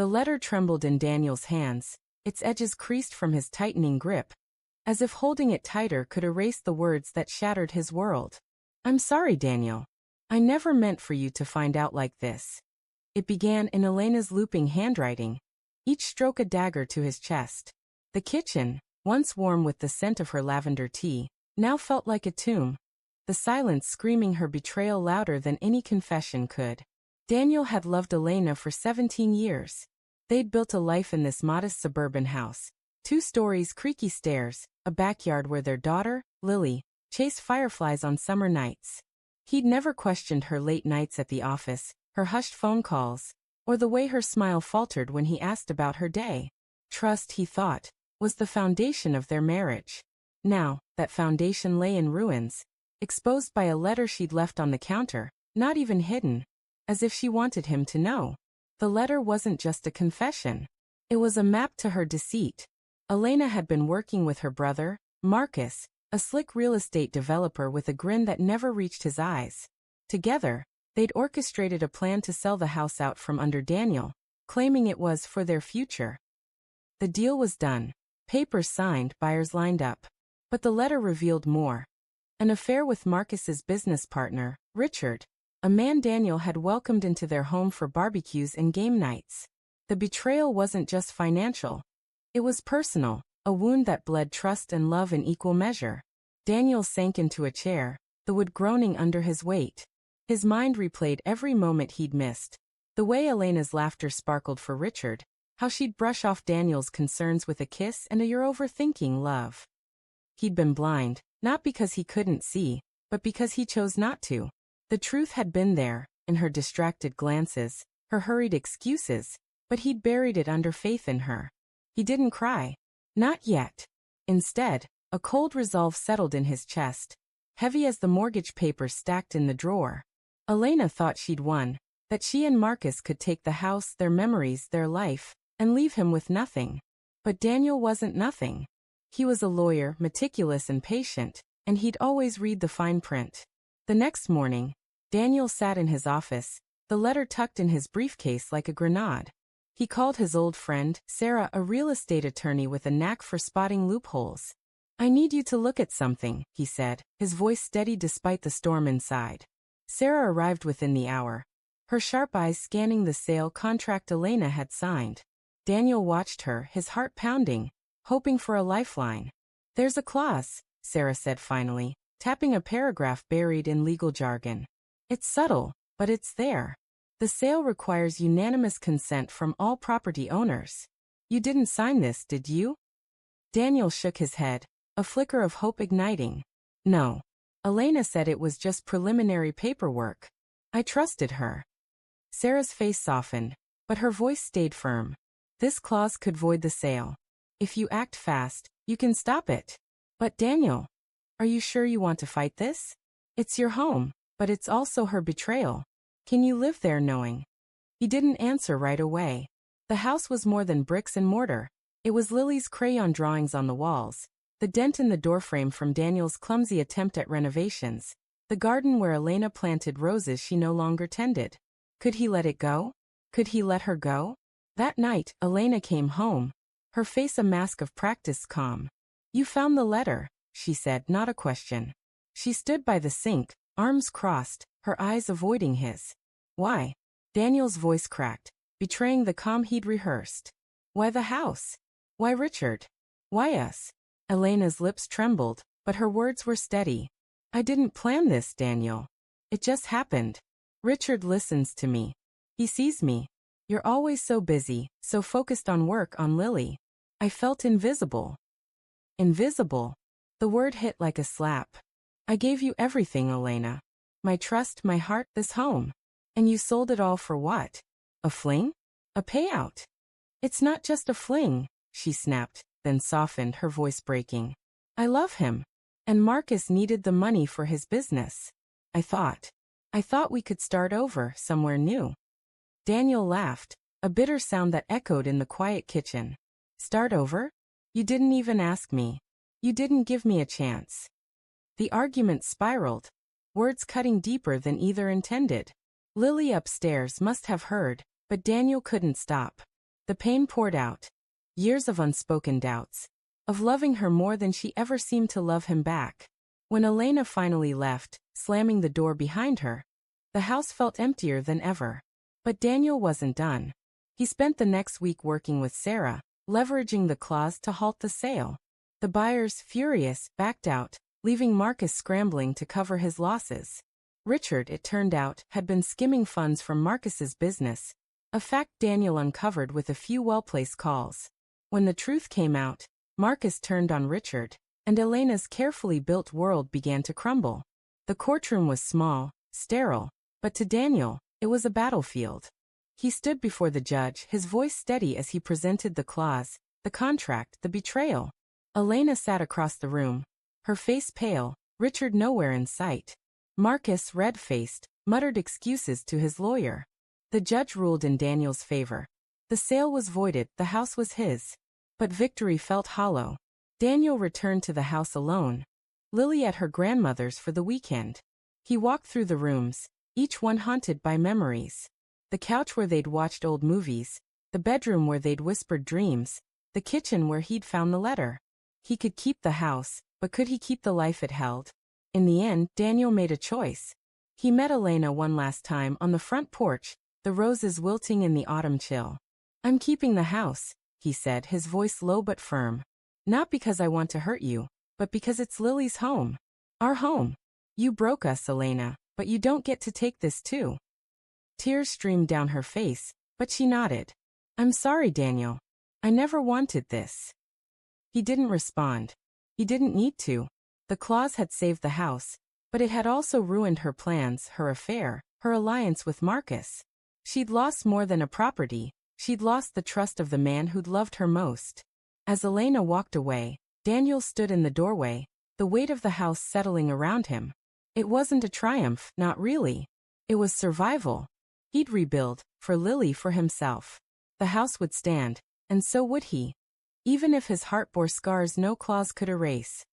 The letter trembled in Daniel's hands, its edges creased from his tightening grip, as if holding it tighter could erase the words that shattered his world. "I'm sorry, Daniel. I never meant for you to find out like this." It began in Elena's looping handwriting, each stroke a dagger to his chest. The kitchen, once warm with the scent of her lavender tea, now felt like a tomb, the silence screaming her betrayal louder than any confession could. Daniel had loved Elena for 17 years. They'd built a life in this modest suburban house. 2 stories, creaky stairs, a backyard where their daughter, Lily, chased fireflies on summer nights. He'd never questioned her late nights at the office, her hushed phone calls, or the way her smile faltered when he asked about her day. Trust, he thought, was the foundation of their marriage. Now, that foundation lay in ruins, exposed by a letter she'd left on the counter, not even hidden, as if she wanted him to know. The letter wasn't just a confession. It was a map to her deceit. Elena had been working with her brother, Marcus, a slick real estate developer with a grin that never reached his eyes. Together, they'd orchestrated a plan to sell the house out from under Daniel, claiming it was for their future. The deal was done. Papers signed, buyers lined up. But the letter revealed more. An affair with Marcus's business partner, Richard, a man Daniel had welcomed into their home for barbecues and game nights. The betrayal wasn't just financial. It was personal, a wound that bled trust and love in equal measure. Daniel sank into a chair, the wood groaning under his weight. His mind replayed every moment he'd missed. The way Elena's laughter sparkled for Richard, how she'd brush off Daniel's concerns with a kiss and a "you're overthinking" love. He'd been blind, not because he couldn't see, but because he chose not to. The truth had been there, in her distracted glances, her hurried excuses, but he'd buried it under faith in her. He didn't cry. Not yet. Instead, a cold resolve settled in his chest, heavy as the mortgage papers stacked in the drawer. Elena thought she'd won, that she and Marcus could take the house, their memories, their life, and leave him with nothing. But Daniel wasn't nothing. He was a lawyer, meticulous and patient, and he'd always read the fine print. The next morning, Daniel sat in his office, the letter tucked in his briefcase like a grenade. He called his old friend, Sarah, a real estate attorney with a knack for spotting loopholes. "I need you to look at something," he said, his voice steady despite the storm inside. Sarah arrived within the hour, her sharp eyes scanning the sale contract Elena had signed. Daniel watched her, his heart pounding, hoping for a lifeline. "There's a clause," Sarah said finally, tapping a paragraph buried in legal jargon. "It's subtle, but it's there. The sale requires unanimous consent from all property owners. You didn't sign this, did you?" Daniel shook his head, a flicker of hope igniting. "No. Elena said it was just preliminary paperwork. I trusted her." Sarah's face softened, but her voice stayed firm. "This clause could void the sale. If you act fast, you can stop it." "But Daniel, are you sure you want to fight this? It's your home, but it's also her betrayal. Can you live there knowing?" He didn't answer right away. The house was more than bricks and mortar. It was Lily's crayon drawings on the walls, the dent in the doorframe from Daniel's clumsy attempt at renovations, the garden where Elena planted roses she no longer tended. Could he let it go? Could he let her go? That night, Elena came home, her face a mask of practiced calm. "You found the letter," she said, not a question. She stood by the sink, arms crossed, her eyes avoiding his. "Why?" Daniel's voice cracked, betraying the calm he'd rehearsed. "Why the house? Why Richard? Why us?" Elena's lips trembled, but her words were steady. "I didn't plan this, Daniel. It just happened. Richard listens to me. He sees me. You're always so busy, so focused on work, on Lily. I felt invisible." Invisible. The word hit like a slap. "I gave you everything, Elena. My trust, my heart, this home. And you sold it all for what? A fling? A payout?" "It's not just a fling," she snapped, then softened, her voice breaking. "I love him. And Marcus needed the money for his business. I thought we could start over, somewhere new." Daniel laughed, a bitter sound that echoed in the quiet kitchen. "Start over? You didn't even ask me. You didn't give me a chance." The argument spiraled, words cutting deeper than either intended. Lily upstairs must have heard, but Daniel couldn't stop. The pain poured out. Years of unspoken doubts. Of loving her more than she ever seemed to love him back. When Elena finally left, slamming the door behind her, the house felt emptier than ever. But Daniel wasn't done. He spent the next week working with Sarah, leveraging the clause to halt the sale. The buyers, furious, backed out, leaving Marcus scrambling to cover his losses. Richard, it turned out, had been skimming funds from Marcus's business, a fact Daniel uncovered with a few well-placed calls. When the truth came out, Marcus turned on Richard, and Elena's carefully built world began to crumble. The courtroom was small, sterile, but to Daniel, it was a battlefield. He stood before the judge, his voice steady as he presented the clause, the contract, the betrayal. Elena sat across the room, her face pale, Richard nowhere in sight. Marcus, red-faced, muttered excuses to his lawyer. The judge ruled in Daniel's favor. The sale was voided, the house was his. But victory felt hollow. Daniel returned to the house alone. Lily at her grandmother's for the weekend. He walked through the rooms, each one haunted by memories. The couch where they'd watched old movies, the bedroom where they'd whispered dreams, the kitchen where he'd found the letter. He could keep the house, but could he keep the life it held? In the end, Daniel made a choice. He met Elena one last time on the front porch, the roses wilting in the autumn chill. "I'm keeping the house," he said, his voice low but firm. "Not because I want to hurt you, but because it's Lily's home. Our home. You broke us, Elena, but you don't get to take this too." Tears streamed down her face, but she nodded. "I'm sorry, Daniel. I never wanted this." He didn't respond. He didn't need to. The clause had saved the house, but it had also ruined her plans, her affair, her alliance with Marcus. She'd lost more than a property. She'd lost the trust of the man who'd loved her most. As Elena walked away, Daniel stood in the doorway, the weight of the house settling around him. It wasn't a triumph, not really. It was survival. He'd rebuild, for Lily, for himself. The house would stand, and so would he. Even if his heart bore scars no clause could erase.